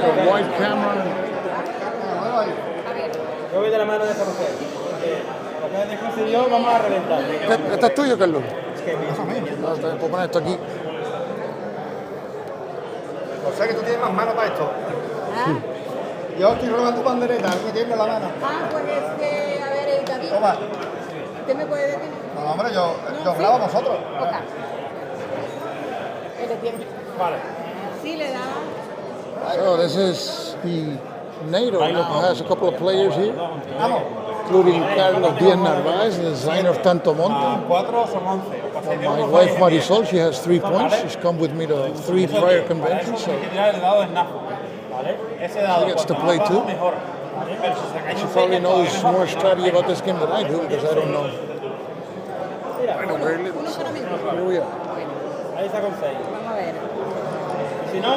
a wide camera. Yo voy de la mano de esta mujer. Lo que dejo si yo, vamos a reventar. ¿Este es tuyo, Carlos? Es que No, puedo poner esto aquí. O sea que tú tienes más mano para esto. Yo estoy robando bandereta, me tiembla la mano. Pues a ver, David. Toma. ¿Usted me puede detener? No, hombre, yo grabo a vosotros. Ok. Vale. Sí, le da. So this is the NATO now has a couple of players here, Vamos. including Carlos Díaz Narváez, the designer of Tanto Monte. 4 son 11. My wife Marisol, she has 3 points. She's come with me to 3 prior conventions, so Hay que tirar el dado de snafu. ¿Vale? Ese dado. she gets to play too. Mejor. ¿Vale? Pero si sacáis She un probably 6, knows more strategy about this game than I do because I don't know. I know where it Uno lives. solamente. Here we are. Ahí está con 6. Vamos a ver. Si no,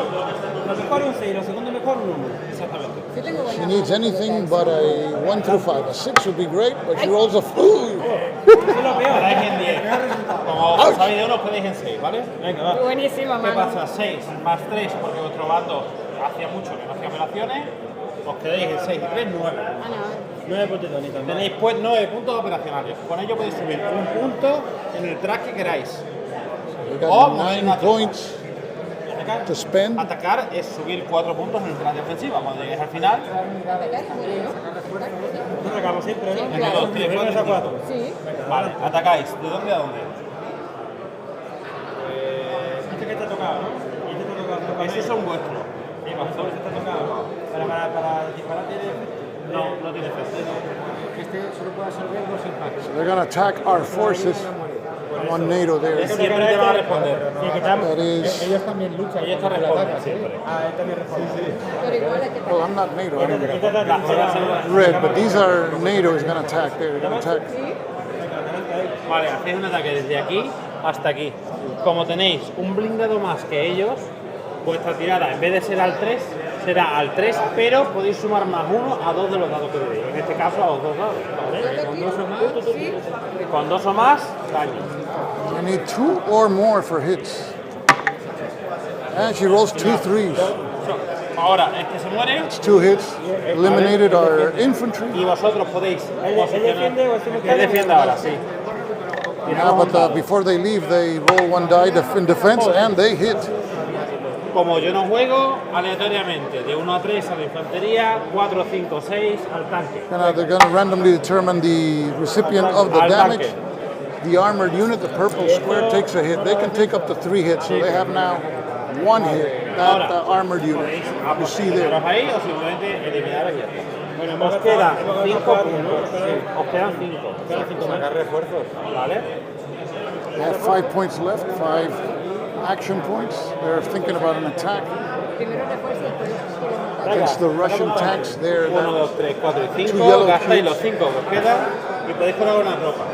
lo mejor un 6, lo segundo mejor un 1. Exactamente. Yo tengo She buena. needs anything but a 1 through 5. A 6 would be great, but she rolls a fool. Eso es lo peor. Podéis en 10. Como sabéis de uno, podéis en 6, ¿vale? Venga, va. Buenísima, ¿Qué mano. pasa? 6 más 3, porque vuestro bando hacía mucho que no hacía operaciones. Os quedéis en 6 y 3, 9. Ah, no. 9 puntos también. Tenéis pues 9 puntos operacionales. Con ello podéis subir un punto en el track que queráis. We got 9 points to spend. Atacar es subir 4 puntos en el track de ofensiva. Cuando lleguéis al final, no atacamos siempre, ¿no? Sí, claro. 2, 3, 4, 4. Sí. Vale, atacáis. ¿De dónde a dónde? Este que te ha tocado, ¿no? Y este te ha tocado. Esos son vuestros. Sí, pastor, este te ha tocado. Para disparar tiene efecto. No tiene efecto. Este solo puede absorber 2 impactos. So they're going to attack our forces on NATO there. Siempre te va a responder. That is, Ellos también luchan. Ellos te responden siempre. Ah, él también responde. Pero igual hay que well, I'm not NATO. I'm red, but these are NATO is going to attack there. They're going to attack. Vale, hacéis un ataque desde aquí hasta aquí. Como tenéis un blindado más que ellos, vuestra tirada en vez de ser al 3, será al 3, pero podéis sumar más 1 a 2 de los dados que le deis. En este caso a los 2 dados. ¿Vale? Con 2 o más, con 2 o más, daño. You need 2 or more for hits. And she rolls 2 3s. Ahora, el que se muere, It's 2 hits. Eliminated our infantry. y vosotros podéis posicionar. Él defiende ahora, sí. Yeah, but before they leave, they roll 1 die in defense and they hit. Como yo no juego, aleatoriamente, de 1 a 3 a la infantería, 4, 5, 6 al tanque. They're going to randomly determine the recipient of the Al damage. tanque. The armored unit, the purple square, takes a hit. They can take up to 3 hits, so they have now 1 hit. That armored unit you see there. Ahí o simplemente eliminaros y ya está. Bueno, os quedan 5 puntos. Os quedan 5. Sacar refuerzos. ¿Vale? They have 5 points left, 5 action points. They're thinking about an attack primero refuerzo y against the Russian tanks there. 1, 2, 3, 4 y 5. yellow Gastáis cubes. los 5 que os quedan y podéis colocar una tropa.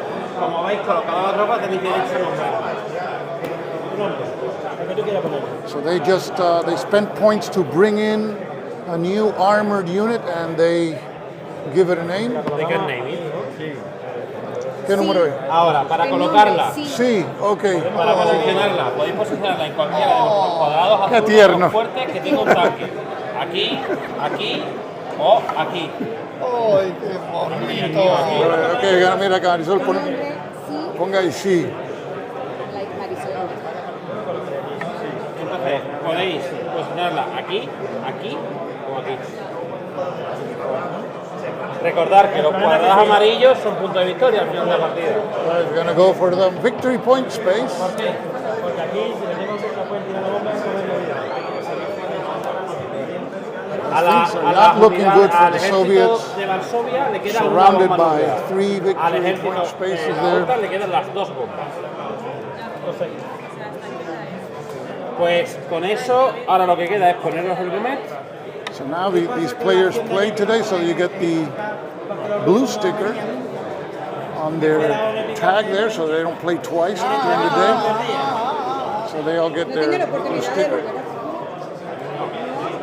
Como habéis colocado la tropa, tenéis derecho a nombrar. Un nombre. El que tú quieras poner. So they just they spent points to bring in a new armored unit and they give it a name. They can name it. ¿Qué número es? Ahora, para colocarla, Sí, ok. para posicionarla, podéis posicionarla en cualquiera de vuestros cuadrados Qué azules tierno. fuertes que tenga un tanque. Aquí, aquí o aquí. ¡Ay, qué bonito! Ok, mira acá, Marisol, ponga ahí sí. like Marisol. Entonces, podéis posicionarla aquí, aquí o aquí. Recordar que los cuadrados amarillos son puntos de victoria al final de la partida. We're going to go for the victory point space. Porque aquí, si le tengo que pueden tirar la bomba, Things are not looking good for the Soviets. de Varsovia le queda Surrounded una bomba by nuclear. 3 Al victory ejército point spaces de la OTAN there. le quedan las 2 bombas. Pues con eso, ahora lo que queda es ponerlos el gomet. So now these players play today, so you get the blue sticker on their tag there, so they don't play twice during the day. So they all get No tengo la their blue oportunidad de sticker. recuperar.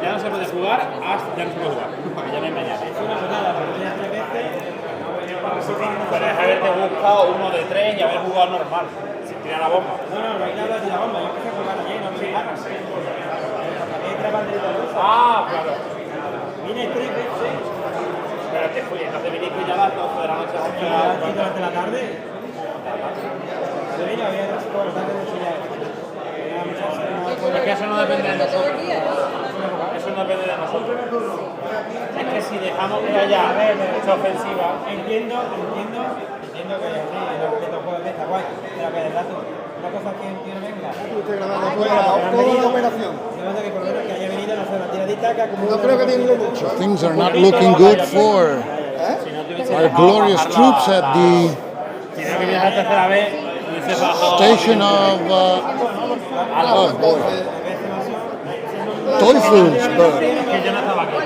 Ya no se puede jugar, ya no se puede jugar, porque ya no hay mañana. Puedes haberte buscado uno de 3 y haber jugado normal, sin tirar la bomba. No hay nada de la bomba, yo empecé a jugar ayer, no me ganas. Ah, Claro. Vine 3 veces. Pero te fui, entonces viniste ya a las 12 de la noche. Aquí durante la tarde. Sí, yo había hecho por la tarde de ya. Es que eso no depende de Todo nosotros. el día, ¿no? Eso no depende de nosotros. Es que si dejamos que haya mucha ofensiva, Entiendo que los juegos de esta guay, pero que de rato, una cosa que un tío venga. Usted grabando toda la operación. Yo creo que por lo menos que haya venido a hacer una tiradita que como No creo que tiemble mucho. Things are not looking good for si no te hubiese our dejado glorious bajar troops at the Si no vinieras la tercera vez, hubiese bajado. station of oh boy, Teufelsberg. Que yo no estaba aquí.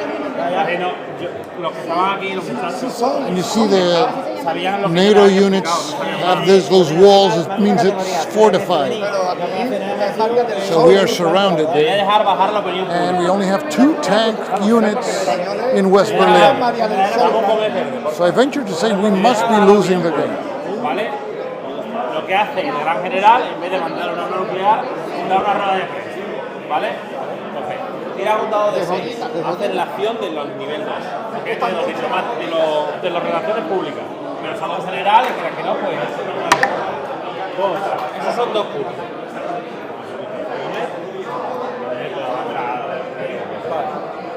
Los que estaban aquí, los muchachos, And you see the sabían lo que NATO era que units explicaba, have those walls. It means it's fortified. So we are surrounded Voy a there. dejar bajar la opinión And pública. we only have 2 tank units in West Berlin. Vamos a comer verde, So I venture to say we must be losing the game. ¿vale? Lo que hace el gran general, en vez de mandar una arma nuclear, da una rueda de prensa, ¿vale? Entonces, tira un dado de 6, hacer la acción de los nivel 2, que esto de los diplomáticos, de las relaciones públicas, pero salón general, y que no, pues esos son 2 puntos.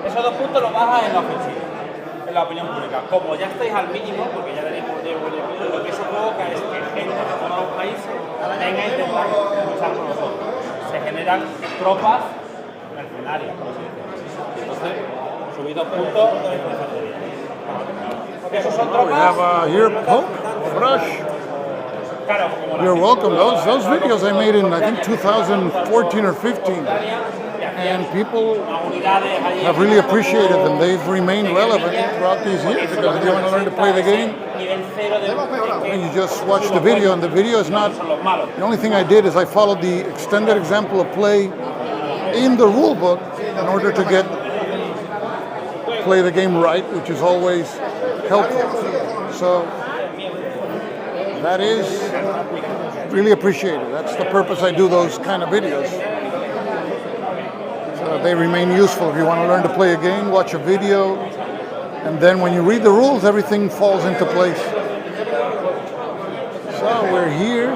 Esos 2 puntos los bajas en la ofensiva, en la opinión pública. Como ya estáis al mínimo, porque ya tenéis lo que eso provoca es que gente de todos los países venga a intentar luchar con nosotros. Se generan tropas mercenarias, por así decirlo. Entonces, subí 2 puntos en infantería. Esos son We tropas. have here Pope Brush. Claro, como You're welcome. Those videos I made in I think 2014 or 15, and people las unidades allí. have really appreciated them. They've remained relevant throughout these years because if you want to learn to play the game, Nivel 0 de and you just watch the video, and the video is not. son los malos. The only thing I did is I followed the extended example of play in the rule book in order to play the game right, which is always helpful. So that is really appreciated. That's the purpose I do those kind of videos. So that they remain useful. If you want to learn to play a game, watch a video, and then when you read the rules, everything falls into place. So we're here,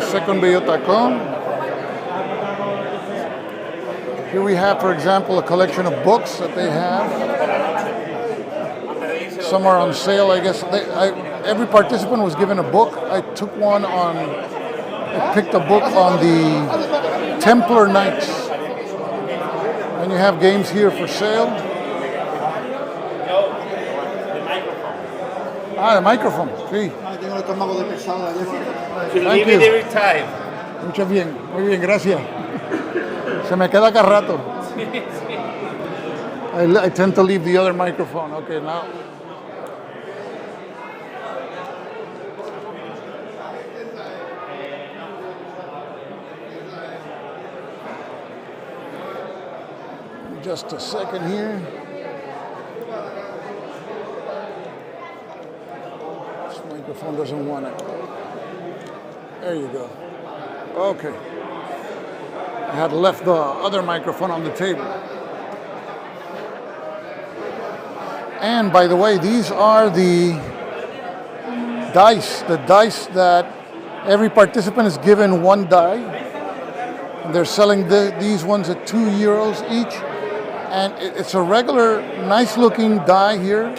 second Bellotacon. Here we have, for example, a collection of books that they have. Some are on sale, I guess. Every participant was given a book. I took one on, I picked a book on the Templar Knights. And you have games here for sale. Ah, the microphone, sí. Tengo el estómago de pesado. Thank you. Mucho bien, muy bien, gracias. Se me queda cada rato. I tend to leave the other microphone. Okay, now. Just a second here. This microphone doesn't want it. There you go. Okay. I had left the other microphone on the table. And by the way, these are the dice that every participant is given 1 die. And they're selling these ones at €2 each. And it's a regular, nice looking die here,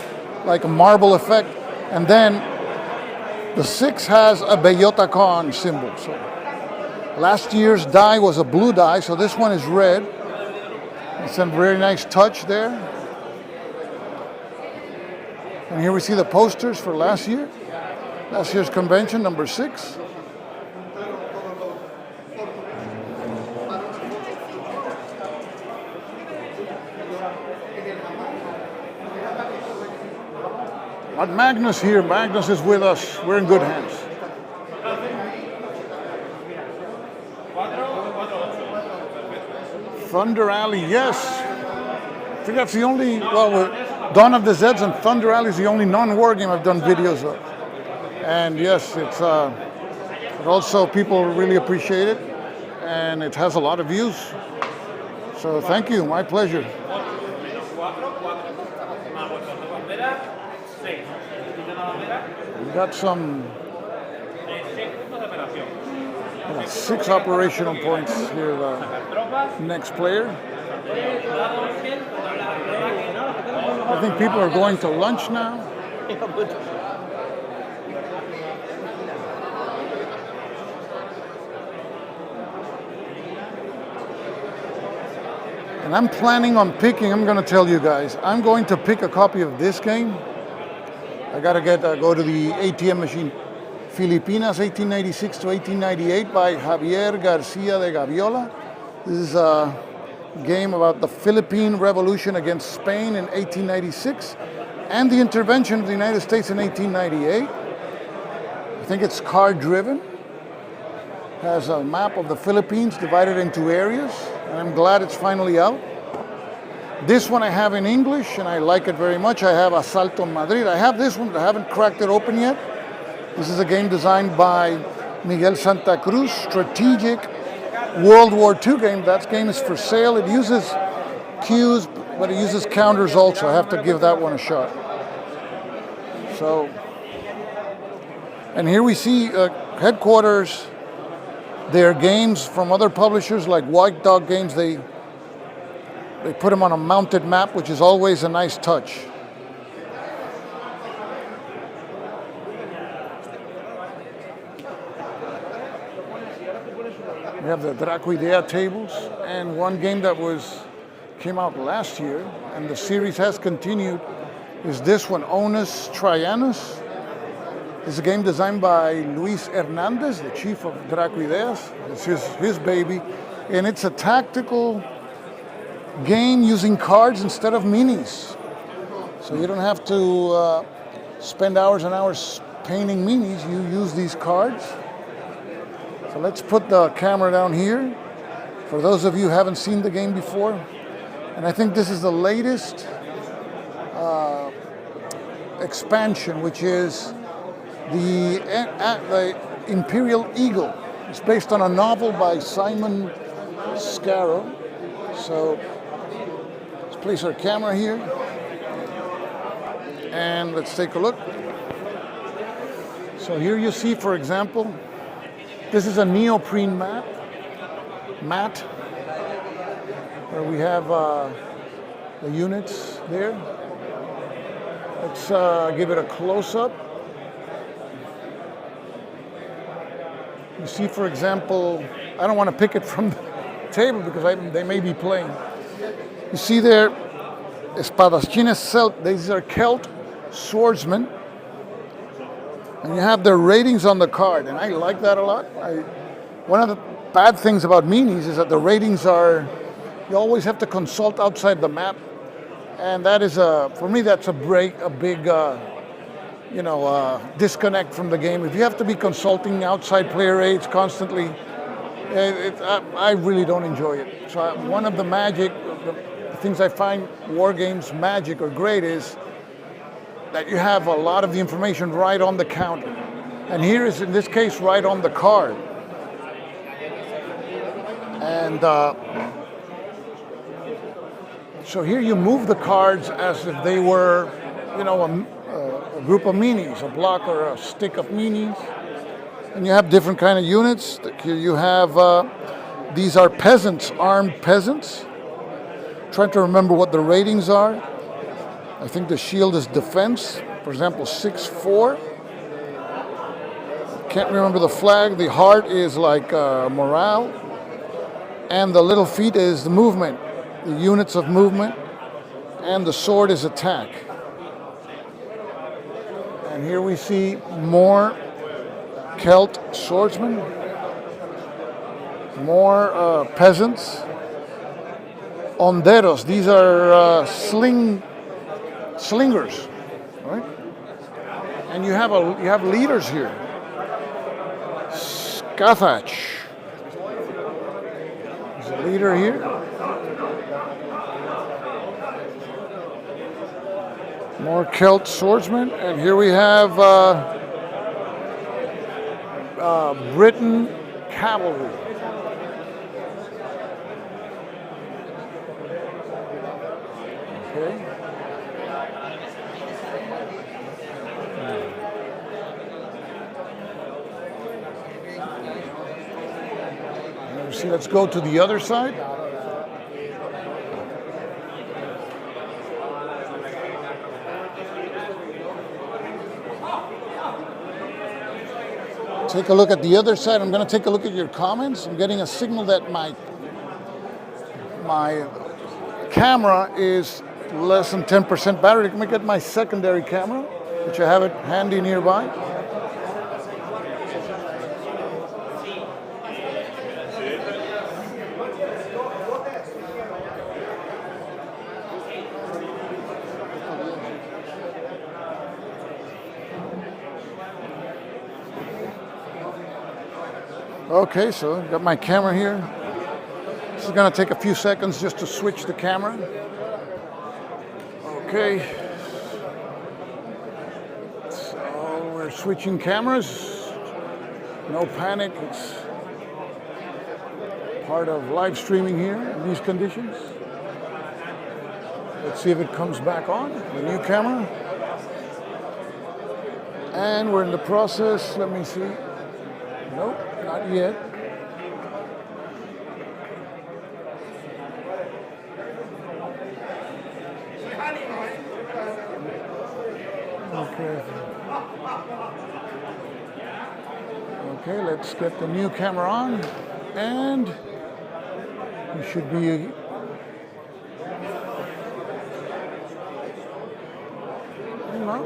like a marble effect. And then the 6 has a Bellotacon symbol. So last year's die was a blue die, so this one is red. It's a very nice touch there. And here we see the posters for last year's convention, number 6. But Magnus here, Magnus is with us. We're in good hands. Thunder Alley, yes. I think that's the only, Dawn of the Zeds and Thunder Alley is the only non-war game I've done videos of. And yes, it's but also people really appreciate it, and it has a lot of views. So thank you, my pleasure. We got some 6 operational points here. The next player. I think people are going to lunch now. And I'm planning on picking, I'm going to tell you guys, I'm going to pick a copy of this game. I got to go to the ATM machine. Filipinas 1896 to 1898 by Javier Garcia de Gaviola. This is a game about the Philippine Revolution against Spain in 1896 and the intervention of the United States in 1898. I think it's card driven. Has a map of the Philippines divided into areas. And I'm glad it's finally out. This one I have in English and I like it very much. I have Asalto Madrid. I have this one, but I haven't cracked it open yet. This is a game designed by Miguel Santa Cruz, strategic World War II game. That game is for sale. It uses cues, but it uses counters also. I have to give that one a shot. So, and here we see headquarters. Their games from other publishers like White Dog Games, they put them on a mounted map, which is always a nice touch. We have the Dracuidea tables, and one game that came out last year, and the series has continued, is this one, Onus Trianus. It's a game designed by Luis Hernandez, the chief of Dracuideas. It's his baby, and it's a tactical game using cards instead of minis. So you don't have to spend hours and hours painting minis. You use these cards. So let's put the camera down here. For those of you who haven't seen the game before, and I think this is the latest expansion, which is the Imperial Eagle. It's based on a novel by Simon Scarrow. So let's place our camera here and let's take a look. So here you see, for example, this is a neoprene mat where we have the units there. Let's give it a close-up. You see, for example, I don't want to pick it from the table because they may be playing. You see there, Espadachines Celt, these are Celt swordsmen. And you have their ratings on the card, and I like that a lot. One of the bad things about minis is that the ratings are, you always have to consult outside the map. And that is, for me, that's a big disconnect from the game. If you have to be consulting outside player aids constantly, I really don't enjoy it. So one of the things I find war games magic or great is that you have a lot of the information right on the counter. And here is, in this case, right on the card. And so here you move the cards as if they were, a group of minis, a block or a stick of minis. And you have different kind of units. Here you have, these are peasants, armed peasants. Trying to remember what the ratings are. I think the shield is defense, for example, 6-4. Can't remember the flag. The heart is like morale. And the little feet is the movement, the units of movement. And the sword is attack. And here we see more Celt swordsmen, more peasants. Honderos, these are slingers, right? And you have leaders here. Scathach is a leader here. More Celt swordsmen, and here we have Britain cavalry. Okay. See, let's go to the other side. Take a look at the other side. I'm going to take a look at your comments. I'm getting a signal that my camera is less than 10% battery. Let me get my secondary camera, which I have it handy nearby. Okay, so I've got my camera here. This is going to take a few seconds just to switch the camera. Okay. So we're switching cameras. No panic. It's part of live streaming here in these conditions. Let's see if it comes back on, the new camera. And we're in the process. Let me see. Nope. Not yet. Okay. Okay, let's get the new camera on, and we should be. No,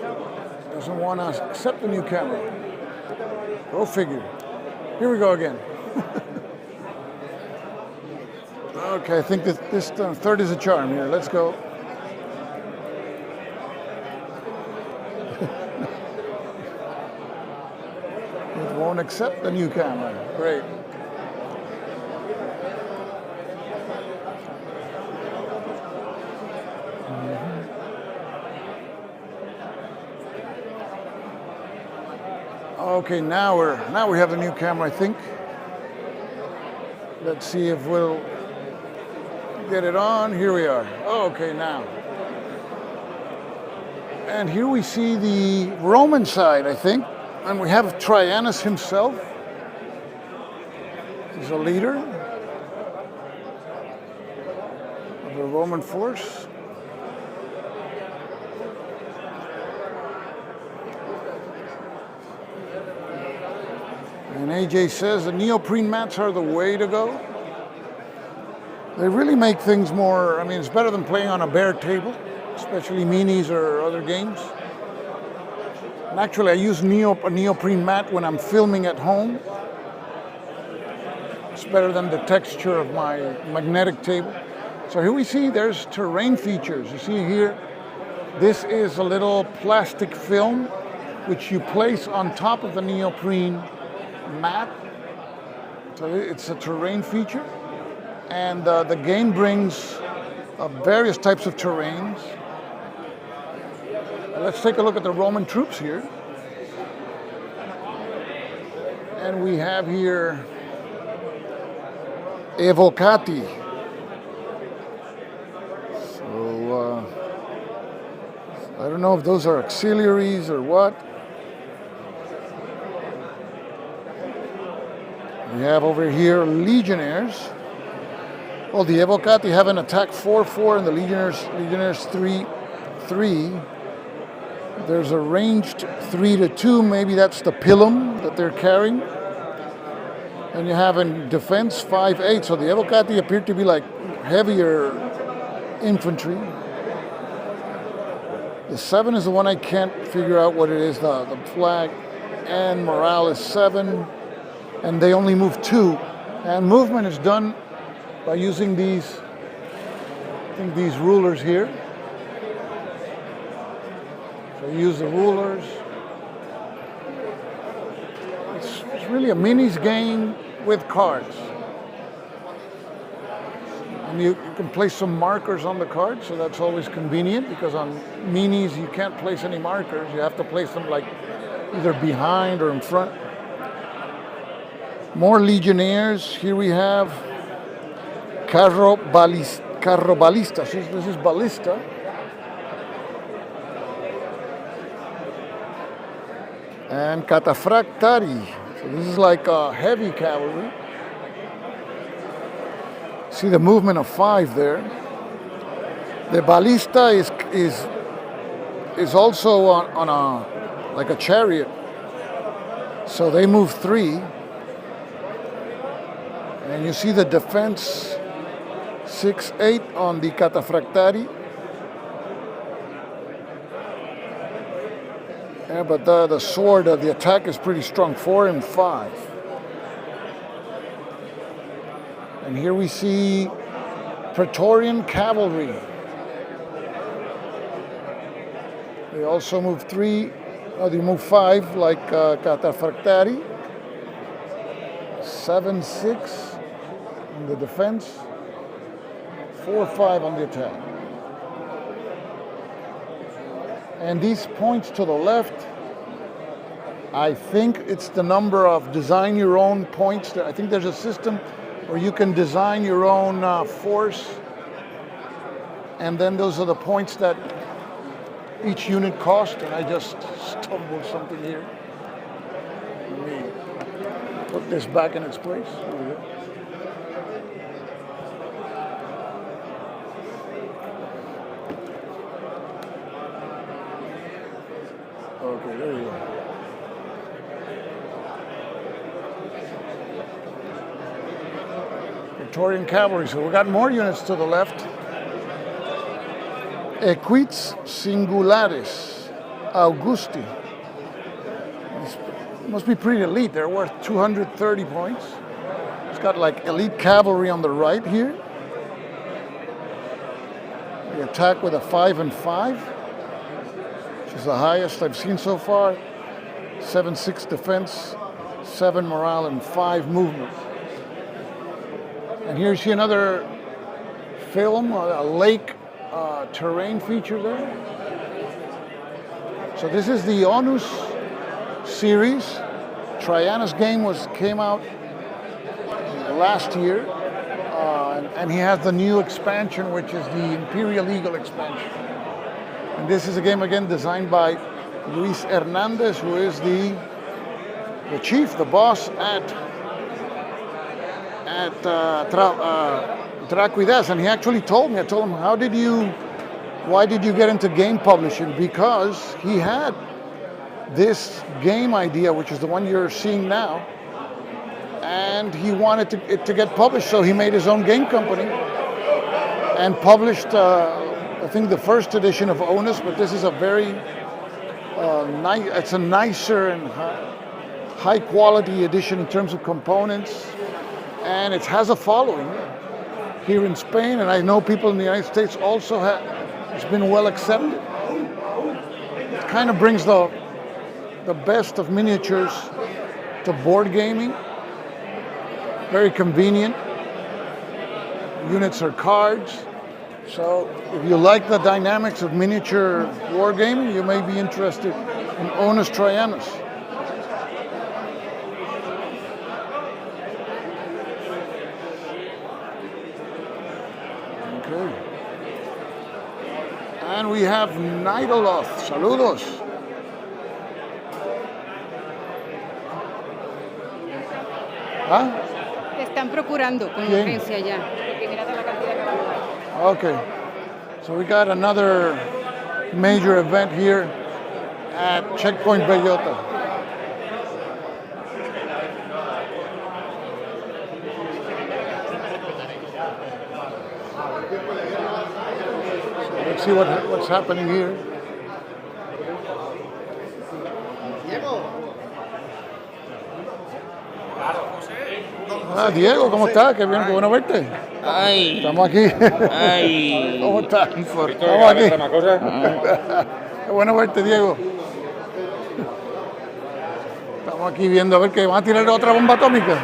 doesn't want to accept the new camera. Go figure. Here we go again. Okay, I think that this third is a charm here. Let's go. It won't accept the new camera. Great. Okay, now we have the new camera, I think. Let's see if we'll get it on. Here we are. Okay, now. And here we see the Roman side, I think. And we have Trajanus himself. He's a leader of the Roman force. And AJ says the neoprene mats are the way to go. They really make things more, I mean, it's better than playing on a bare table, especially minis or other games. And actually, I use a neoprene mat when I'm filming at home. It's better than the texture of my magnetic table. So here we see there's terrain features. You see here, this is a little plastic film which you place on top of the neoprene mat. So it's a terrain feature, and the game brings various types of terrains. Let's take a look at the Roman troops here, and we have here evocati. So I don't know if those are auxiliaries or what. We have over here legionnaires. Well, the evocati have an attack 4/4, and the legionnaires 3/3. There's a ranged 3-2. Maybe that's the pilum that they're carrying. And you have in defense 5/8. So the evocati appear to be like heavier infantry. The 7 is the one I can't figure out what it is. The flag and morale is 7. And they only move 2. And movement is done by using these, I think these rulers here. So you use the rulers. It's really a minis game with cards. And you can place some markers on the cards, so that's always convenient, because on minis you can't place any markers. You have to place them like either behind or in front. More legionnaires. Here we have carro ballistas. This is ballista. And cataphractari. So this is like heavy cavalry. See the movement of 5 there. The ballista is also on a like a chariot. So they move 3. And you see the defense 6, 8 on the cataphractari. Yeah, but the sword, the attack is pretty strong, 4 and 5. And here we see Praetorian cavalry. They also move 3, they move 5 like cataphractari. 7, 6 on the defense, 4, 5 on the attack. And these points to the left, I think it's the number of design your own points. I think there's a system where you can design your own force, and then those are the points that each unit cost. And I just stumbled something here. Let me put this back in its place. There we go. Okay, there you go. Praetorian cavalry. So we got more units to the left. Equites singulares Augusti. Must be pretty elite. They're worth 230 points. It's got like elite cavalry on the right here. The attack with a 5 and 5, which is the highest I've seen so far. 7, 6 defense, 7 morale, and 5 movement. And here you see another film, a lake terrain feature there. So this is the Onus series. Trajanus game came out last year, and he has the new expansion, which is the Imperial Eagle expansion. And this is a game again designed by Luis Hernandez, who is the chief, the boss at Traquides. And he actually told me, I told him, why did you get into game publishing? Because he had this game idea, which is the one you're seeing now, and he wanted it to get published, so he made his own game company and published, I think, the first edition of Onus. But this is a very it's a nicer and high quality edition in terms of components, and it has a following here in Spain, and I know people in the United States also it's been well accepted. It kind of brings the best of miniatures to board gaming. Very convenient. Units are cards. So if you like the dynamics of miniature wargaming, you may be interested in Onus Trajanus. Okay. And we have Nidaloth. Saludos. ¿Ah? Te están procurando con ¿Quién? urgencia ya. Porque mira toda la cantidad que va a dar. Okay. So we got another major event here at Checkpoint Bellota. So let's see what's happening here. Ah, Diego, ¿cómo estás? Qué bien, qué bueno verte. Ay, Estamos aquí. ay. ¿Cómo estás? Infortunio, Estamos aquí. otra cosa. Qué bueno verte, Diego. Estamos aquí viendo a ver que van a tirar otra bomba atómica.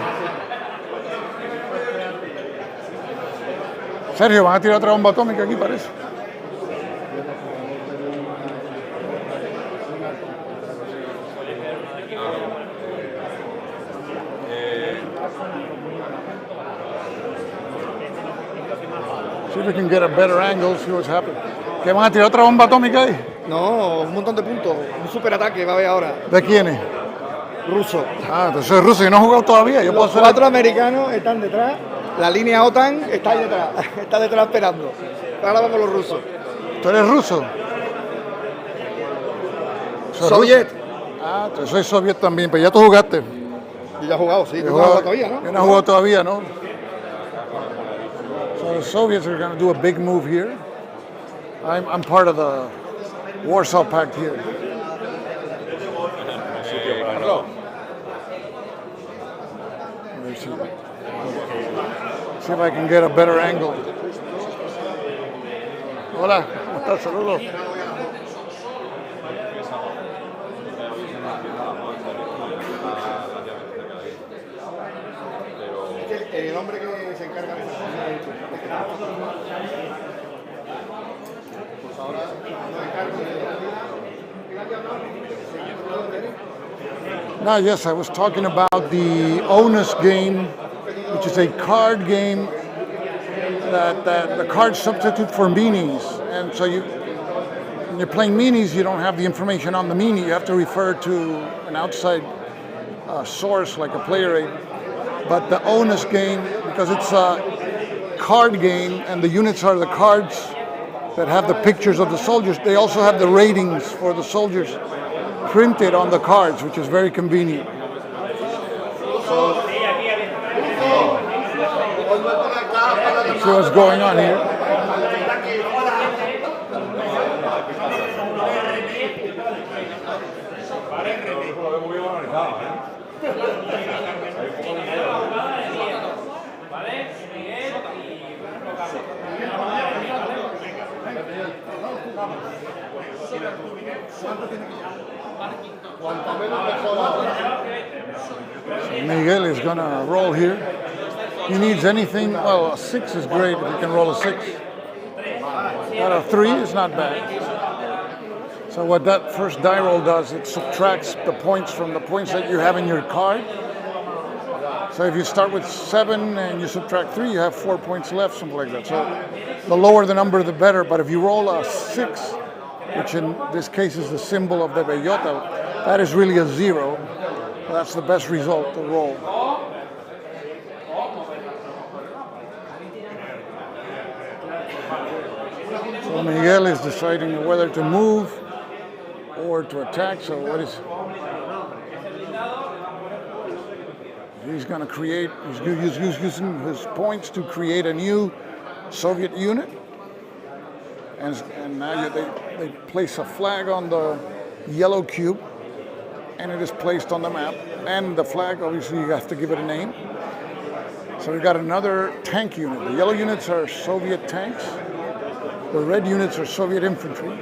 Sergio, van a tirar otra bomba atómica aquí, parece. See if we can get a better angle, see what's happening. ¿Qué van a tirar otra bomba atómica ahí? No, un montón de puntos. Un superataque va a haber ahora. ¿De quiénes? ruso. Ah, entonces soy ruso y no he jugado todavía. Yo puedo Los ser 4 americanos están detrás, la línea OTAN está ahí detrás, está detrás esperando. Ahora vamos los rusos. ¿Tú eres ruso? ¿Soy Soviet. ruso? Ah, entonces soy soviet también, pero ya tú jugaste. Yo ya he jugado, sí, tú Yo no has jugado todavía, ¿no? Yo no he jugado todavía, ¿no? So the Soviets are going to do a big move here. I'm part of the Warsaw Pact here. Let's see if I can get a better angle. Hola, ¿cómo estás? Saludos. El hombre que se encarga de eso. Pues ahora nos encargo No, yes, I was talking about the Onus game, which is a card game that the cards substitute for minis. And so when you're playing minis, you don't have the information on the mini. You have to refer to an outside source like a player aid. But the Onus game, because it's a card game and the units are the cards that have the pictures of the soldiers, they also have the ratings for the soldiers printed on the cards, which is very convenient. Let's see what's going on here. Miguel is gonna roll here. He needs anything. Well, a 6 is great if you can roll a 6. Got a 3 is not bad. So what that first die roll does, it subtracts the points from the points that you have in your card. So if you start with 7 and you subtract 3, you have 4 points left, something like that. So the lower the number, the better. But if you roll a 6, which in this case is the symbol of the bellota, that is really a 0. That's the best result to roll. So Miguel is deciding whether to move or to attack. So what is he's going to create? He's using his points to create a new Soviet unit, and now they place a flag on the yellow cube, and it is placed on the map. And the flag, obviously, you have to give it a name. So we've got another tank unit. The yellow units are Soviet tanks. The red units are Soviet infantry.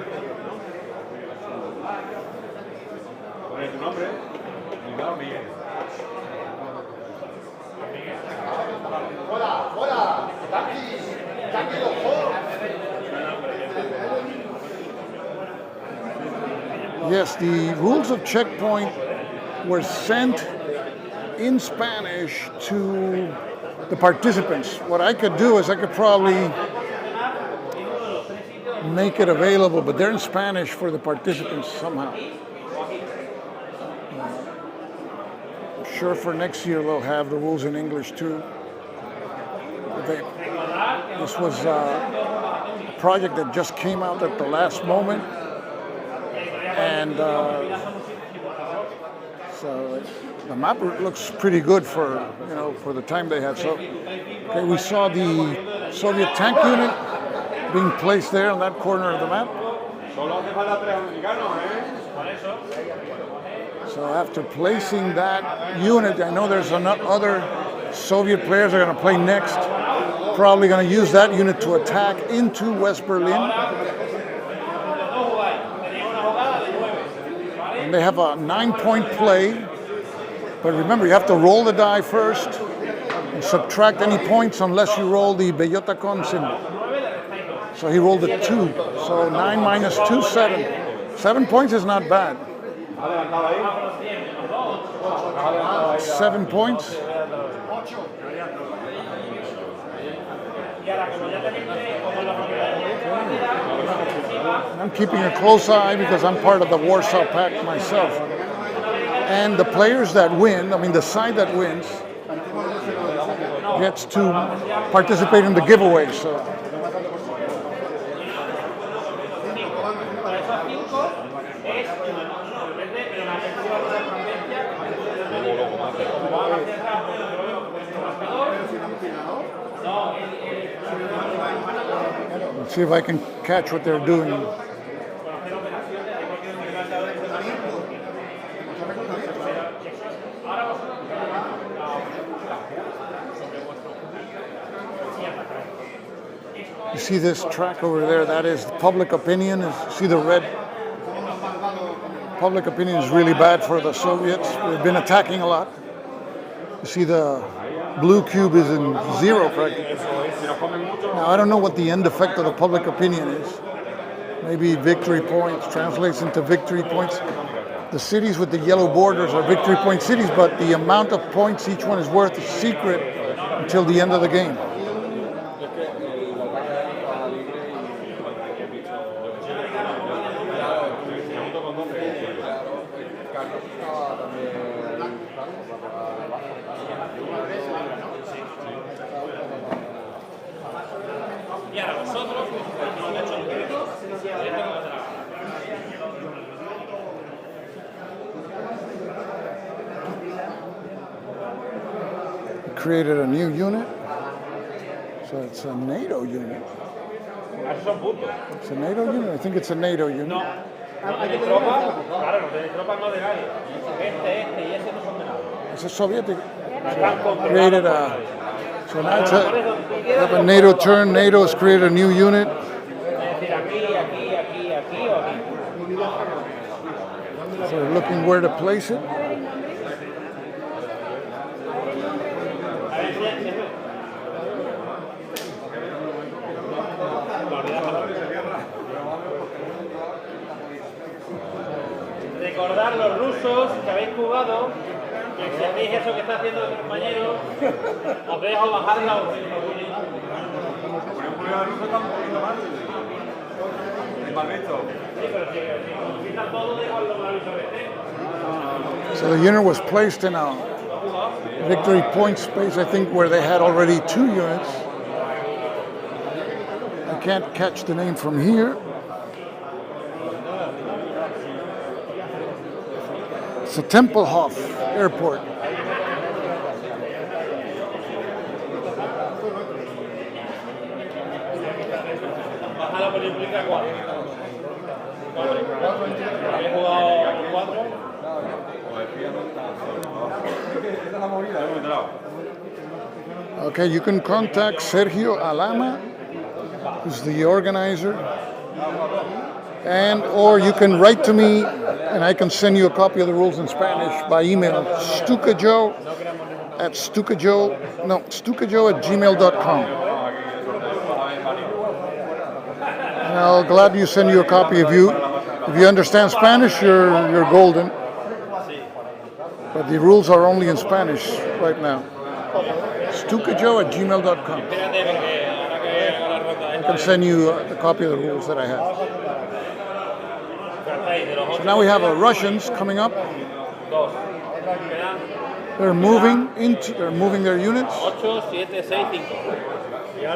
Yes, the rules of checkpoint were sent in Spanish to the participants. What I could do is I could probably make it available, but they're in Spanish for the participants somehow. I'm sure for next year they'll have the rules in English too. This was a project that just came out at the last moment, and so the map looks pretty good for the time they had. So okay, we saw the Soviet tank unit being placed there on that corner of the map. So after placing that unit, I know there's other Soviet players are going to play next. Probably going to use that unit to attack into West Berlin. And they have a 9-point play. But remember, you have to roll the die first and subtract any points unless you roll the bellota con symbol. So he rolled a 2. So 9 minus 2, 7. 7 points is not bad. 7 points. I'm keeping a close eye because I'm part of the Warsaw Pact myself. And the players that win, I mean the side that wins, gets to participate in the giveaway. So let's see if I can catch what they're doing. You see this track over there? That is public opinion. See the red? Public opinion is really bad for the Soviets. They've been attacking a lot. You see the blue cube is in 0 practically. Now I don't know what the end effect of the public opinion is. Maybe victory points translates into victory points. The cities with the yellow borders are victory point cities, but the amount of points each one is worth is secret until the end of the game. Created a new unit, so it's a NATO unit. It's a NATO unit? I think it's a NATO unit. No tiene tropas, claro, no tiene tropas, no de nadie. Y ese no son de nada. It's a Soviet. Created a. So now it's we have a NATO turn. NATO has created a new unit. So we're looking where to place it. Recordar los rusos que habéis jugado, que si hacéis eso que está haciendo el compañero, os dejo bajar la So the unit was placed in a victory point space, I think, where they had already 2 units. I can't catch the name from here. It's a Tempelhof airport. Okay, you can contact Sergio Alama, who's the organizer, and or you can write to me and I can send you a copy of the rules in Spanish by email. stukajoe@gmail.com. And I'll gladly send you a copy. If you understand Spanish, you're golden. But the rules are only in Spanish right now. stukajoe@gmail.com. I can send you a copy of the rules that I have. So now we have Russians coming up. They're moving their units. They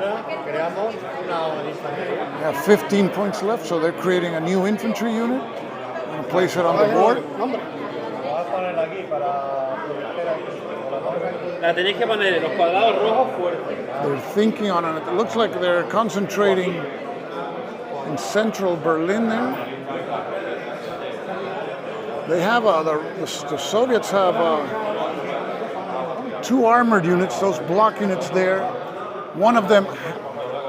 have 15 points left, so they're creating a new infantry unit and place it on the board. They're thinking on it. It looks like they're concentrating in central Berlin there. They have the Soviets have 2 armored units, those block units there. One of them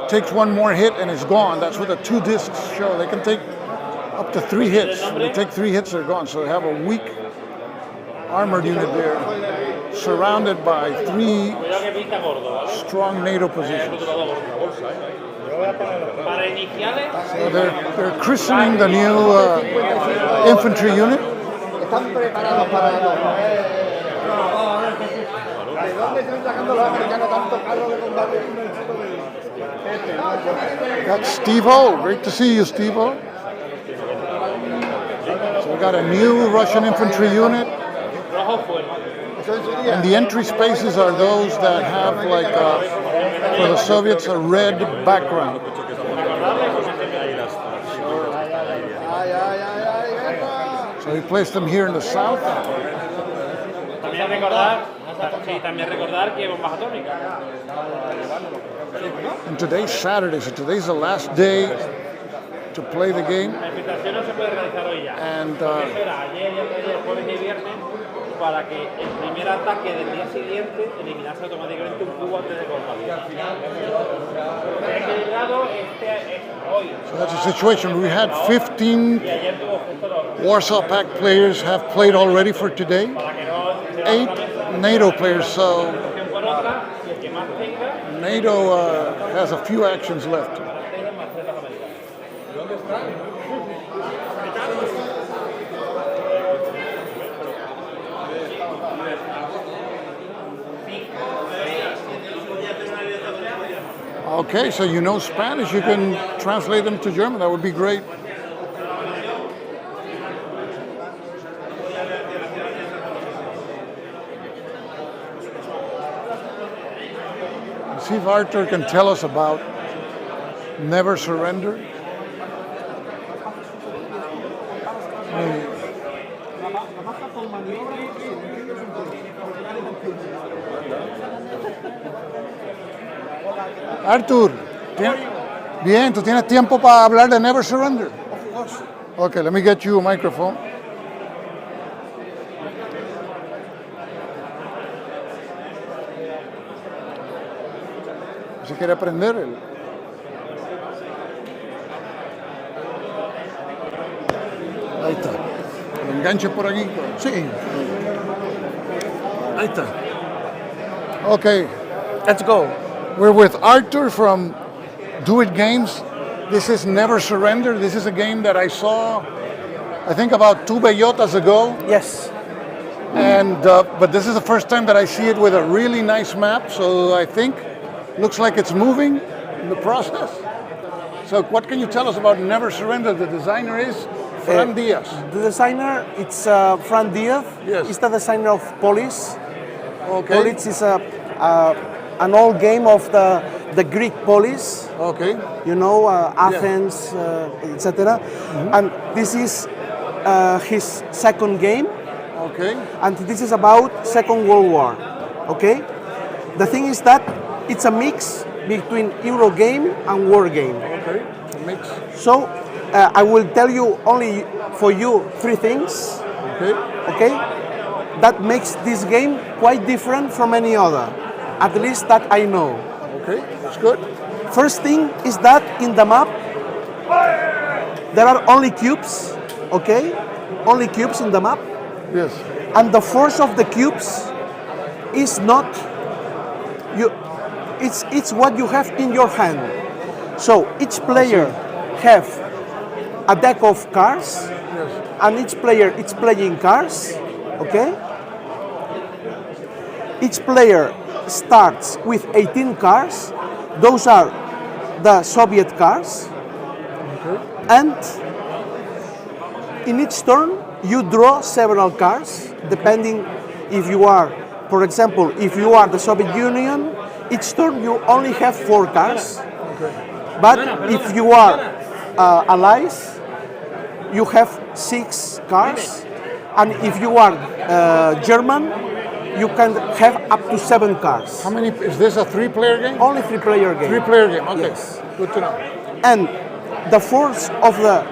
takes one more hit and is gone. That's what the 2 discs show. They can take up to 3 hits. When they take 3 hits, they're gone. So they have a weak armored unit there, surrounded by 3 strong NATO positions. So they're christening the new infantry unit. That's Steve-O. Great to see you, Steve-O. So we got a new Russian infantry unit. rojo fuego. Eso en su día. And the entry spaces are those that have, like, for the Soviets, a red background. Ay, guerra. So he placed them here in the south. También recordar que bombas atómicas. And today's Saturday, so today's the last day to play the game. La invitación no se puede realizar hoy ya. And Eso era ayer y anteayer, jueves y viernes, para que el primer ataque del día siguiente eliminase automáticamente un cubo antes de cortar. He equilibrado hoy. so that's the situation. We had 15 Y ayer tuvo justo los Warsaw Pact players have played already for today. para que no se 8 NATO players, so vayan por otra y el que más tenga NATO has a few actions left. tenga más atletas americanos. Okay, so you know Spanish, you can translate them to German. That would be great. See if Arthur can tell us about Never Surrender. Arthur, bien, ¿tú tienes tiempo para hablar de Never Surrender? Okay, let me get you a microphone. Si quiere aprender el... Ahí está. Lo enganche por aquí. Sí. Ahí está. Okay. Let's go. We're with Arthur from Do It Games. This is Never Surrender. This is a game that I saw, I think, about 2 bellotas ago. Yes. And but this is the first time that I see it with a really nice map. So I think looks like it's moving in the process. So what can you tell us about Never Surrender? The designer is Fran Diaz. The designer, it's Fran Diaz. Yes. He's the designer of Polis. Okay. Polis is an old game of the Greek Polis. Okay. You know, Athens, etc. And this is his second game. Okay. And this is about Second World War. Okay. The thing is that it's a mix between Euro game and war game. Okay. Mix. So I will tell you only for you 3 things. Okay. Okay, that makes this game quite different from any other, at least that I know. Okay. That's good. First thing is that in the map there are only cubes, okay, only cubes in the map, Yes. and the force of the cubes is not you, it's what you have in your hand. So each player have a deck of cards, Yes. and each player is playing cards, okay? Each player starts with 18 cards. Those are the Soviet cards. And in each turn, you draw several cards, depending if you are, for example, if you are the Soviet Union, each turn you only have 4 cards. But if you are allies, you have 6 cards, and if you are German, you can have up to 7 cards. How many? Is this a 3-player game? Only 3-player game. 3-player game. Okay. Yes. Good to know. And the force of the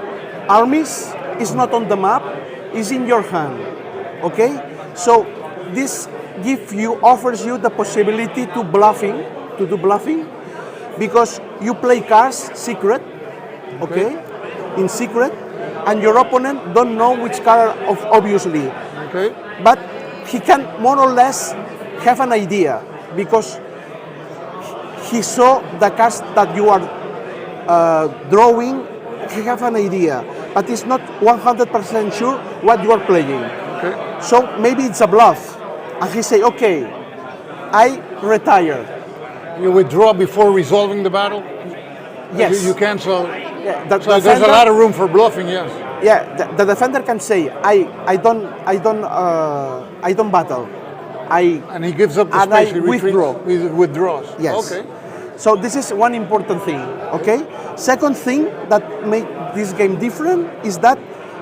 armies is not on the map, is in your hand. Okay? So this offers you the possibility to do bluffing, because you play cards secret, okay? In secret, and your opponent don't know which card obviously. Okay. But he can more or less have an idea, because he saw the cards that you are drawing. He have an idea, but he's not 100% sure what you are playing. Okay. So maybe it's a bluff, and he say, okay, I retire. You withdraw before resolving the battle? Yes. You cancel. Yeah, the So there's a defender- lot of room for bluffing, yes. Yeah, the defender can say, I don't battle. And he gives up the And space, I he retreats, withdraw. he withdraws. Yes. Okay. So this is one important thing, okay? Second thing that make this game different is that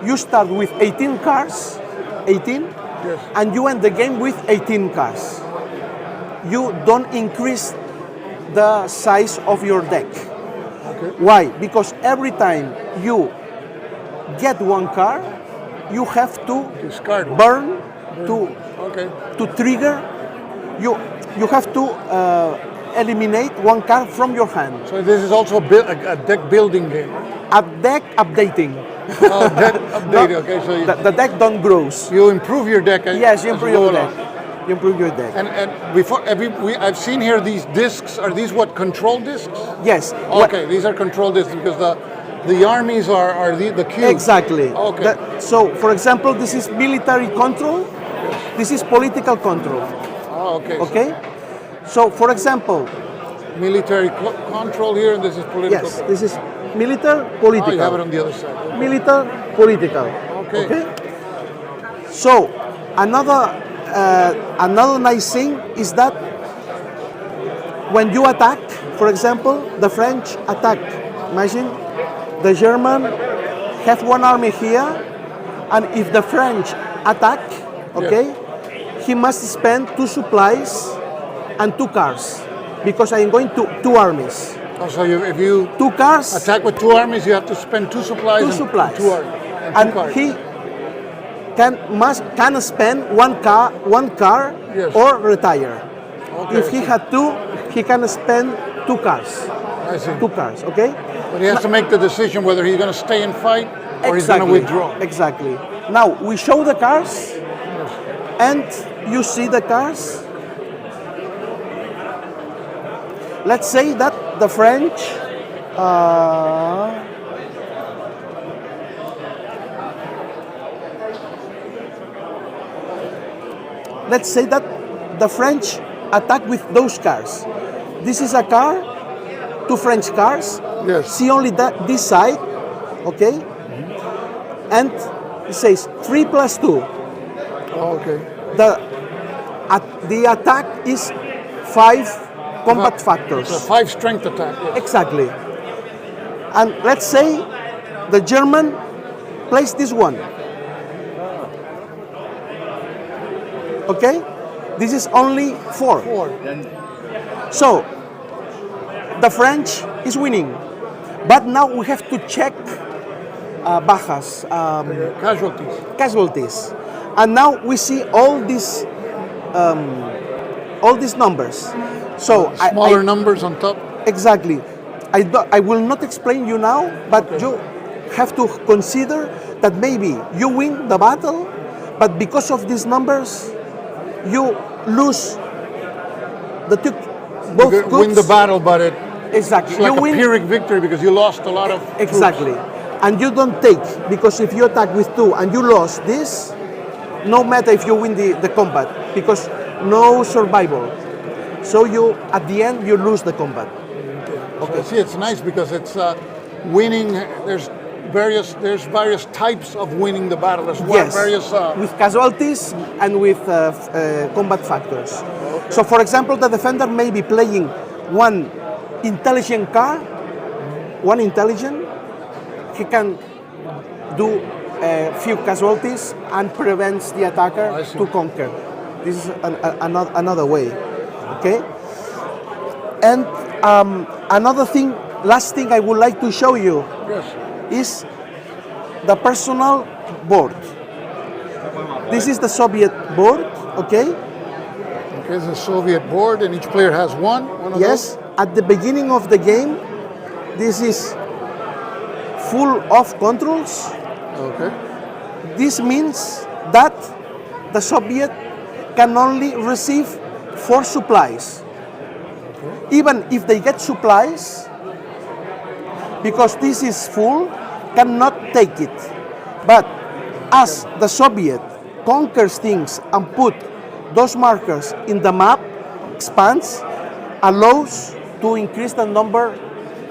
you start with 18 cards, 18, Yes. and you end the game with 18 cards. You don't increase the size of your deck. Okay. Why? Because every time you get one card, you have to Discard one. burn to Okay. trigger. You have to eliminate one card from your hand. So this is also a deck building game. A deck updating. Oh, deck updating. Okay, so The deck don't grows. you improve your deck. Yes, you as improve go your along. deck. You improve your deck. And before I've seen here these discs. Are these what, control discs? Yes. Okay, these are control discs because the armies are the cubes. Exactly. Okay. So, for example, this is military control. This is political control. Oh, okay. Okay. So, for example, Military control here, and this is political. yes, this is military Oh, political. you have it on the other side. Military political. Okay. So another nice thing is that when you attack, for example, the French attack. Imagine the German have one army here, and if the French attack, okay, he must spend 2 supplies and 2 cars because I am going to 2 armies. Oh, so if you 2 cars. attack with 2 armies, you have to spend 2 supplies. 2 and supplies. 2 armies. And 2 cards. he can spend one car Yes. or retire. Okay, If he had 2, he can spend 2 cars. I see. 2 cars, okay? But he has to make the decision whether he's going to stay and fight or he's going to withdraw. Exactly. Now we show the cars, and you see the cars. Let's say that the French. Let's say that the French attack with those cars. This is a car, 2 French cars. Yes. See only this side, okay? And it says 3 plus 2. Oh, okay. The attack is 5 combat factors. It's a 5 strength attack. Yes. Exactly. And let's say the German plays this one. Okay? This is only 4. 4. So, the French is winning. But now we have to check bajas, Casualties. casualties. And now we see all these numbers. So Smaller numbers on top. exactly. I will not explain you now, but you have to consider that maybe you win the battle, but because of these numbers, you lose both You win the groups. battle, but Exactly. it's like You a win Pyrrhic victory because you lost a lot of exactly, troops. and you don't take, because if you attack with 2 and you lost this, no matter if you win the combat, because no survival. So at the end you lose the combat. Okay. See, it's nice because it's winning. There's various types of winning the battle. There's Yes, various. with casualties and with combat factors. So, for example, the defender may be playing one intelligent card, one intelligent. He can do a few casualties and prevents the attacker I see. to conquer. This is another way. Okay. And another thing, last thing I would like to show you Yes. is the personal board. This is the Soviet board, okay? Okay, it's a Soviet board, and each player has one. Of Yes, at the beginning of the game, this is full of controls. those. Okay. This means that the Soviet can only receive 4 supplies. Even if they get supplies, because this is full, cannot take it. But as the Soviet conquers things and put those markers in the map, expands, allows to increase the number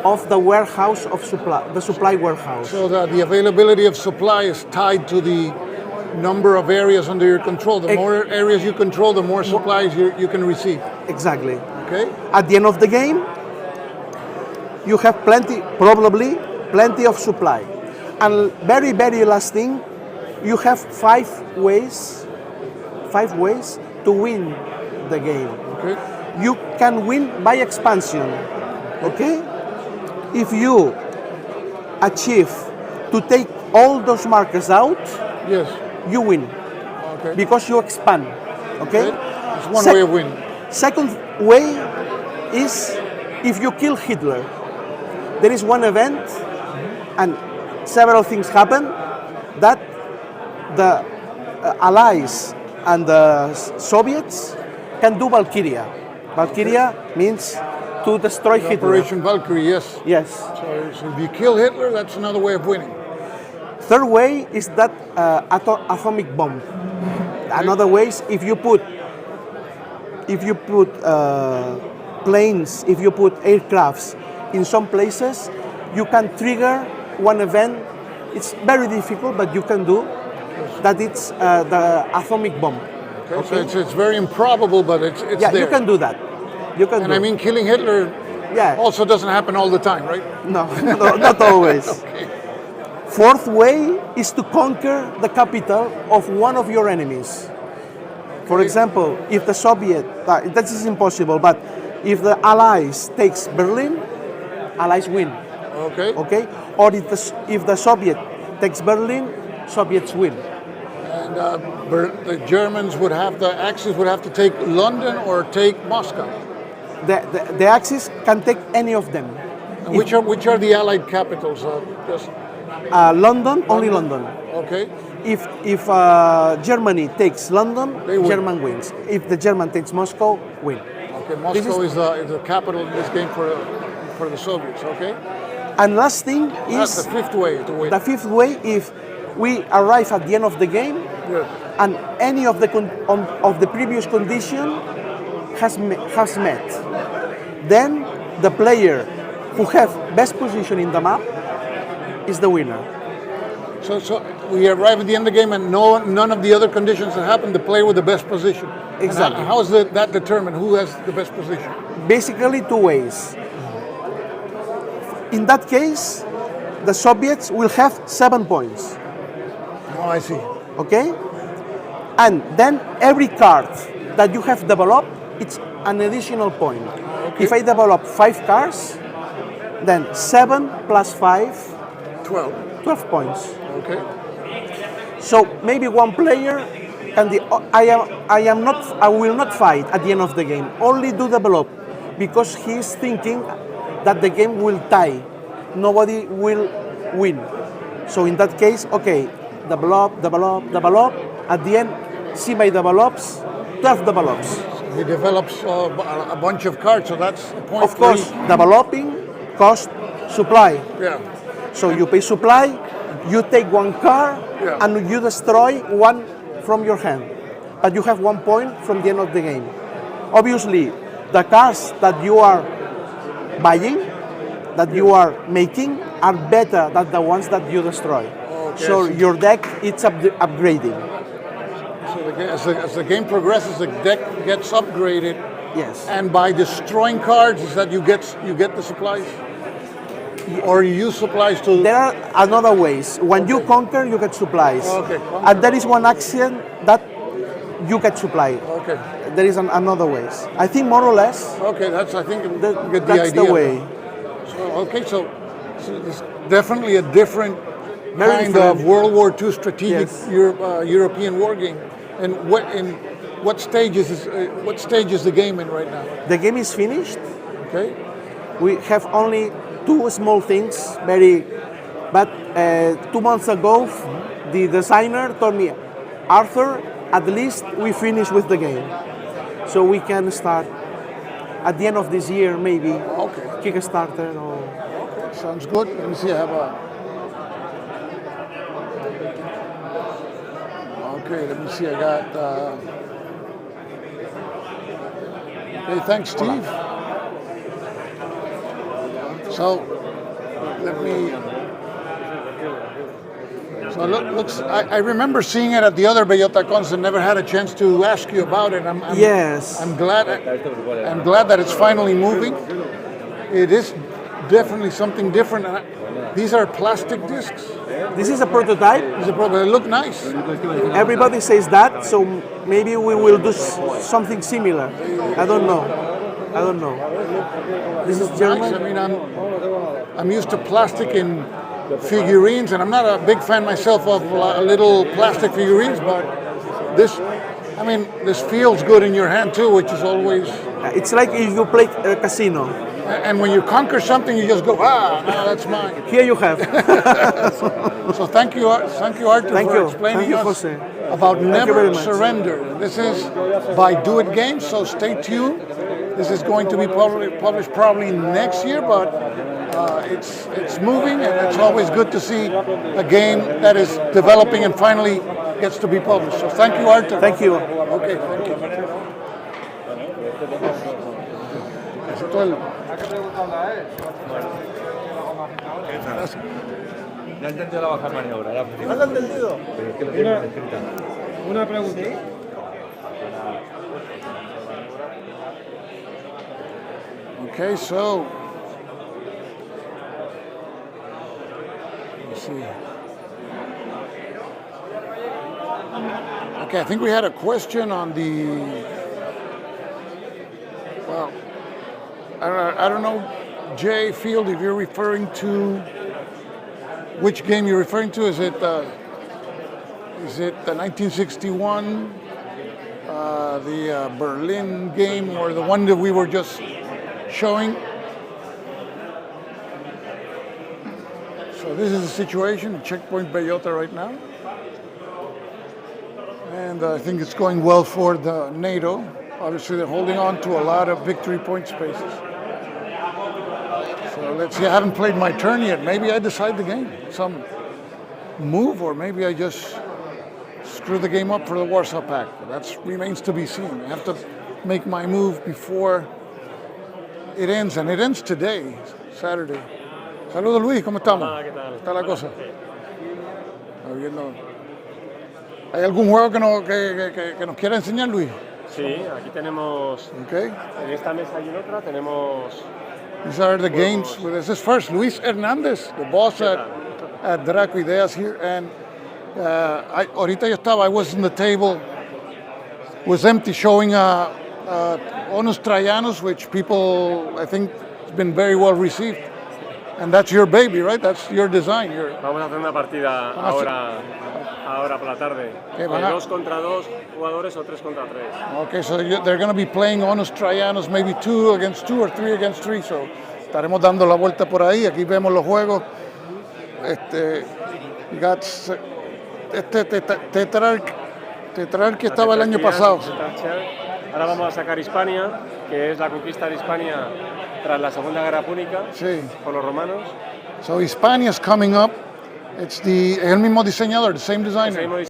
of the warehouse of supply, the supply warehouse. So the availability of supply is tied to the number of areas under your control. The more areas you control, the more supplies you can receive. Exactly. Okay? At the end of the game, you have probably plenty of supply. And very, very last thing, you have five ways to win the game. Okay. You can win by expansion. Okay? If you achieve to take all those markers out, Yes. you win. Okay. Because you expand. Okay? It's one way of winning. Second way is if you kill Hitler. There is one event, and several things happen, that the Allies and the Soviets can do Valkyria. Valkyria means to destroy Hitler. Operation Valkyrie, yes. Yes. So if you kill Hitler, that's another way of winning. Third way is that atomic bomb. Another way is if you put planes, if you put aircrafts in some places, you can trigger one event. It's very difficult, but you can do that. It's the atomic bomb. Okay. So it's very improbable, but it's Yeah, there. you can do that. You can. And do. I mean, killing Hitler yeah. also doesn't happen all the time, right? No, not always. Okay. Fourth way is to conquer the capital of one of your enemies. For example, if the Soviet, that is impossible, but if the Allies takes Berlin, Allies win. Okay. Okay? Or if the Soviet takes Berlin, Soviets win. And the Germans would have, the Axis would have to take London or take Moscow. The Axis can take any of them. And which are the Allied capitals? Just London, only London. okay. If Germany takes London, They win. German wins. If the German takes Moscow, win. Okay. Moscow is the capital in this game for the Soviets. Okay. And last thing That's is the fifth way to win. the fifth way. If we arrive at the end of the game Yeah. and any of the previous condition has met, then the player who have best position in the map is the winner. So we arrive at the end of the game and none of the other conditions that happen, the player with the best position. Exactly. And how is that determined? Who has the best position? Basically, two ways. In that case, the Soviets will have 7 points. Oh, I see. Okay? And then every card that you have developed, it's an additional point. If I develop 5 cards, then 7 plus 5, 12. 12 points. Okay. So maybe one player can I will not fight at the end of the game. Only do develop because he is thinking that the game will tie. Nobody will win. So in that case, okay, develop. At the end, see my develops, 12 develops. He develops a bunch of cards, so that's a point. Of course, developing cost supply. Yeah. So you pay supply, you take one card, Yeah. and you destroy one from your hand. But you have 1 point from the end of the game. Obviously, the cards that you are buying, that you are making, are better than the ones that you destroy. Okay, So I see. your deck it's upgrading. So as the game progresses, the deck gets upgraded, Yes. and by destroying cards, is that you get the supplies, or you use supplies to. There are another ways. When you conquer, you get supplies. Okay, conquer. And there is one action that you get supply. Okay. There is another ways. I think more or less Okay, I think you get the that's idea. the way. So it's definitely a different Very kind different. of World War II strategic Yes. European war game. And what stage is the game in right now? The game is finished. Okay. We have only 2 small things, but 2 months ago, the designer told me, Arthur, at least we finish with the game. So we can start at the end of this year, maybe, Okay. Kickstarter or... Okay. Sounds good. Let me see. I have a. Okay. Let me see. I got. Okay. Thanks, Steve. So let me. So looks. I remember seeing it at the other Bellota cons and never had a chance to ask you about it. Yes. I'm glad. I'm glad that it's finally moving. It is definitely something different. These are plastic discs. This is a prototype. They look nice. Everybody says that, so maybe we will do something similar. I don't know. This is Nice. German. I mean, I'm used to plastic in figurines, and I'm not a big fan myself of little plastic figurines, but this feels good in your hand too, which is always. It's like if you play a casino. And when you conquer something, you just go, no, that's mine. Here you have. So thank you, Arthur, for explaining us Jose. about Thank you Never very much. Surrender. This is by Do It Games, so stay tuned. This is going to be published probably next year, but it's moving, and it's always good to see a game that is developing and finally gets to be published. So thank you, Arthur. Thank you. Okay, thank you. Eso todo el- Ya entendió la baja maniobra. Ya. ¿Has entendido? Una pregunta. Okay, so let's see. Okay, I think we had a question on the. Well, I don't know, Jay Field, if you're referring to which game you're referring to. Is it the 1961, the Berlin game, or the one that we were just showing? So this is the situation, Checkpoint Bellota right now. And I think it's going well for the NATO. Obviously, they're holding on to a lot of victory point spaces. So let's see, I haven't played my turn yet. Maybe I decide the game, some move, or maybe I just screw the game up for the Warsaw Pact. That remains to be seen. I have to make my move before it ends, and it ends today, Saturday. Saludos, Luis, ¿cómo estamos? ¿Qué tal? ¿Está la cosa? Está bien, ¿no? ¿Hay algún juego que nos quiera enseñar, Luis? Sí, aquí tenemos, Okay. en esta mesa y en otra tenemos... These are the games. Well, this is first Luis Hernandez, the boss at Draco Ideas here. And ahorita I was in the table, was empty, showing Onus Trajanus, which people, I think, has been very well received. And that's your baby, right? That's your design. Vamos a hacer una partida ahora por la tarde. Okay, 2 contra 2 jugadores o 3 contra 3. Okay, so they're going to be playing Onus Trajanus, maybe 2 against 2 or 3 against 3. So estaremos dando la vuelta por ahí. Aquí vemos los juegos. Tetrarch que estaba el año pasado. Ahora vamos a sacar Hispania, que es la conquista de Hispania tras la Segunda Guerra Púnica por los romanos. So Hispania is coming up. It's el mismo diseñador, the same designer.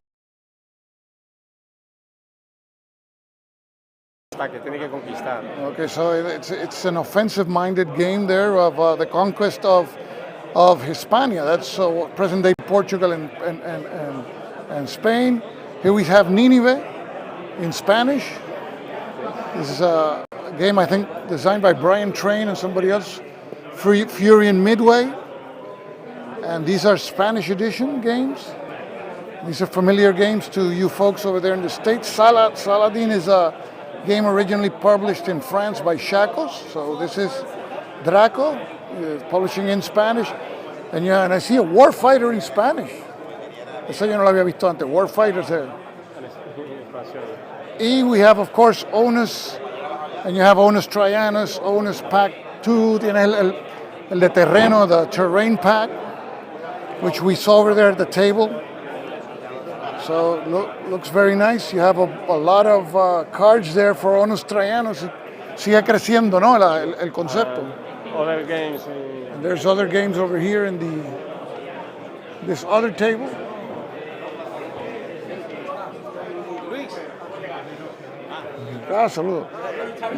Que tiene que conquistar. Okay, so it's an offensive-minded game there of the conquest of Hispania. That's present-day Portugal and Spain. Here we have Nineveh in Spanish. This is a game, I think, designed by Brian Train and somebody else, Fury and Midway. And these are Spanish edition games. These are familiar games to you folks over there in the States. Saladin is a game originally published in France by Shaka. So this is Draco, publishing in Spanish. And I see a Warfighter in Spanish. Eso yo no lo había visto antes. Warfighters there. And we have, of course, Onus. And you have Onus Trajanus, Onus Pack 2. Tienes el de terreno, the terrain pack, which we saw over there at the table. So looks very nice. You have a lot of cards there for Onus Trajanus. Sigue creciendo, ¿no? El concepto. Other games. And there's other games over here in this other table. Saludos.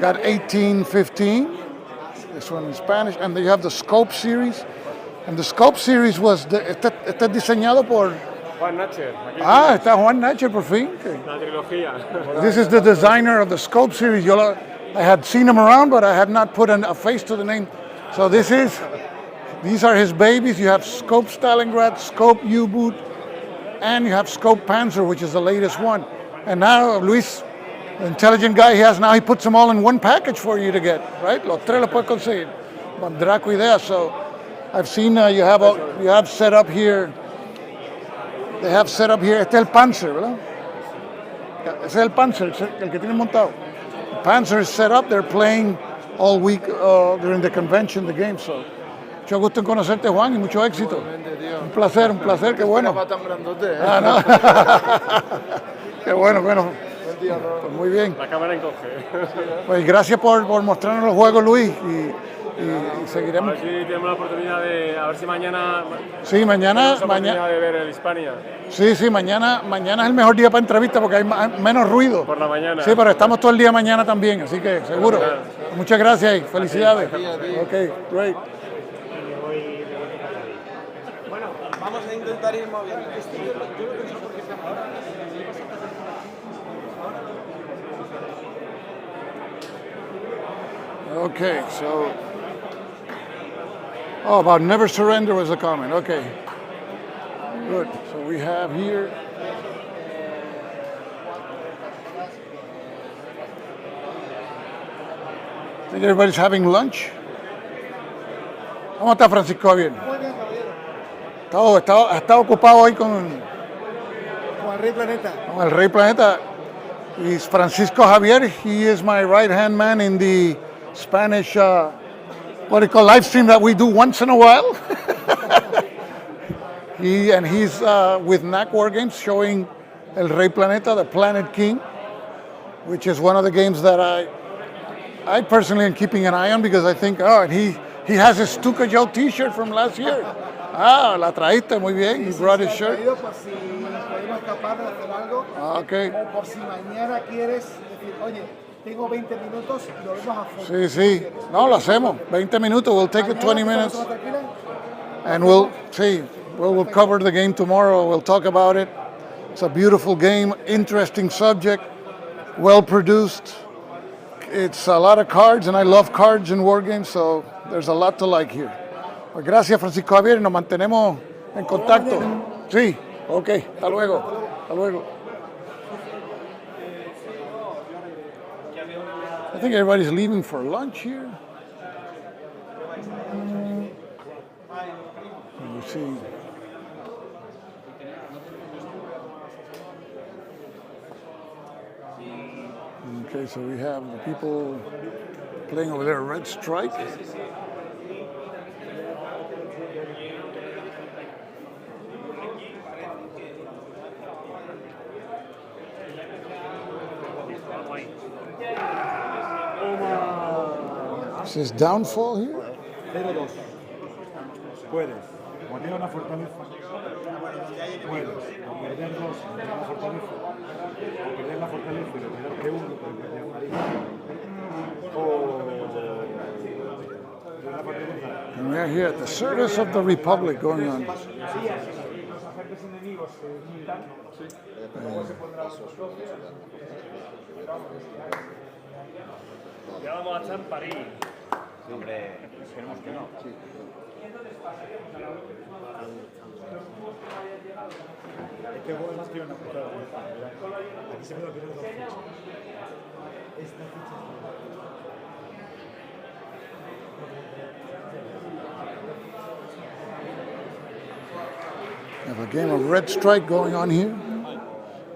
Got 1815. This one in Spanish. And then you have the Scope series. And the Scope series was, está diseñado por... Juan Nacher. Aquí Está Juan Nacher por fin. Okay. la trilogía. This is the designer of the Scope series. I had seen him around, but I had not put a face to the name. So these are his babies. You have Scope Stalingrad, Scope U-Boot, and you have Scope Panzer, which is the latest one. And now Luis, the intelligent guy he puts them all in one package for you to get, right? Los tres los puedes conseguir. Vendrá con ideas. So I've seen you have set up here. They have set up here. Este es el Panzer, ¿verdad? Ese es el Panzer, el que tienen montado. The Panzer is set up. They're playing all week during the convention, the game. So mucho gusto en conocerte, Juan, y mucho éxito. Un placer, qué bueno. No. Qué bueno. Pues muy bien. La cámara encoge. Pues gracias por mostrarnos los juegos, Luis, y seguiremos. A ver si tenemos la oportunidad a ver si mañana... Sí, mañana... Tenemos la oportunidad de ver el Hispania. Sí, mañana es el mejor día para entrevistas porque hay menos ruido. Por la mañana. Sí, pero estamos todo el día mañana también, así que seguro. Muchas gracias y felicidades. Ok, great. Bueno, vamos a intentar ir moviendo. Okay, so... Oh, about never surrender was the comment. Okay. Good. So we have here... I think everybody's having lunch. ¿Cómo está Francisco Javier? Muy bien, caballero. Está ocupado hoy con el Rey Planeta. el Rey Planeta. He's Francisco Javier. He is my right-hand man in the Spanish, what do you call, live stream that we do once in a while. He's with NAC Wargames showing El Rey Planeta, the Planet King, which is one of the games that I personally am keeping an eye on because I think, and he has his Stuka Joe t-shirt from last year. La traíste, muy bien. He brought his shirt. Por si podemos escapar de hacer algo. Okay. O por si mañana quieres decir, oye, tengo 20 minutos y lo vemos a fondo. Sí. No, lo hacemos. 20 minutos. We'll take it 20 minutes. And we'll cover the game tomorrow. We'll talk about it. It's a beautiful game, interesting subject, well produced. It's a lot of cards, and I love cards in war games, so there's a lot to like here. Pues gracias, Francisco Javier, y nos mantenemos en contacto. Sí, ok, hasta luego. I think everybody's leaving for lunch here. Let me see. Okay, so we have the people playing over there, Red Strike. This is Downfall here. 0-2. Puedes, como tiene una fortaleza, puedes, o perder 2, perder la fortaleza, o perder la fortaleza y retirar que 1, pero perder marina, o perder la fortaleza. And we are here at the service of the Republic going on. Ya vamos a estar en París. Hombre, esperemos que no. Es que vos más que una putada. Aquí se puede tener 2 fichas. Esta ficha We have a game of Red Strike going on here.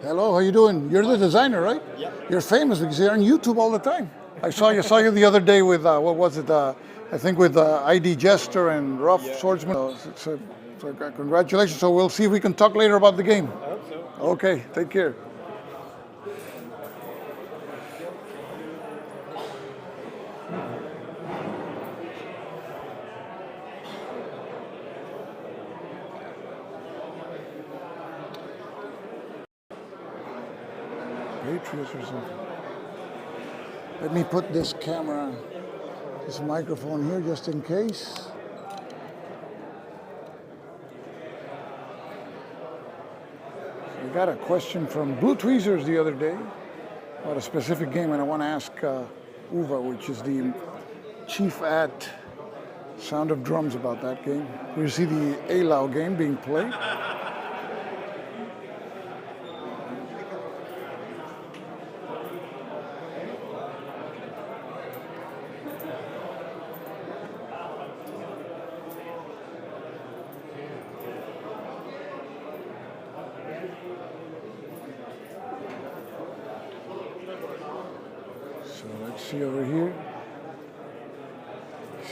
Hello, how you doing? You're the designer, right? Yeah. You're famous because you're on YouTube all the time. I saw you the other day with what was it? I think with ID Jester and Rough Swordsman. So congratulations. So we'll see if we can talk later about the game. I hope so. Okay, take care. Patriots or something. Let me put this camera this microphone here just in case. We got a question from Blue Tweezers the other day about a specific game, and I want to ask Uva, which is the chief at Sound of Drums, about that game. We see the Alau game being played. So let's see over here.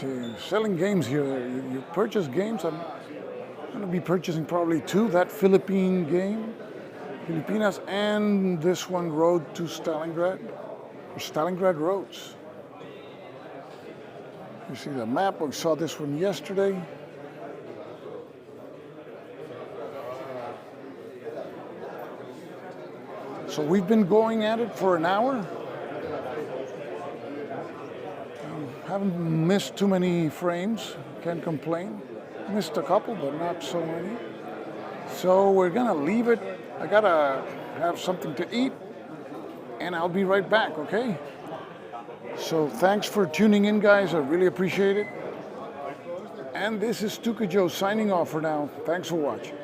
So selling games here. You purchase games. I'm going to be purchasing probably 2. That Philippine game, Filipinas, and this one, Road to Stalingrad, or Stalingrad Roads. You see the map. We saw this one yesterday. So we've been going at it for an hour. Haven't missed too many frames, can't complain. Missed a couple, but not so many. So we're gonna leave it. I gotta have something to eat, and I'll be right back, okay? So thanks for tuning in, guys. I really appreciate it. And this is Stuka Joe signing off for now. Thanks for watching.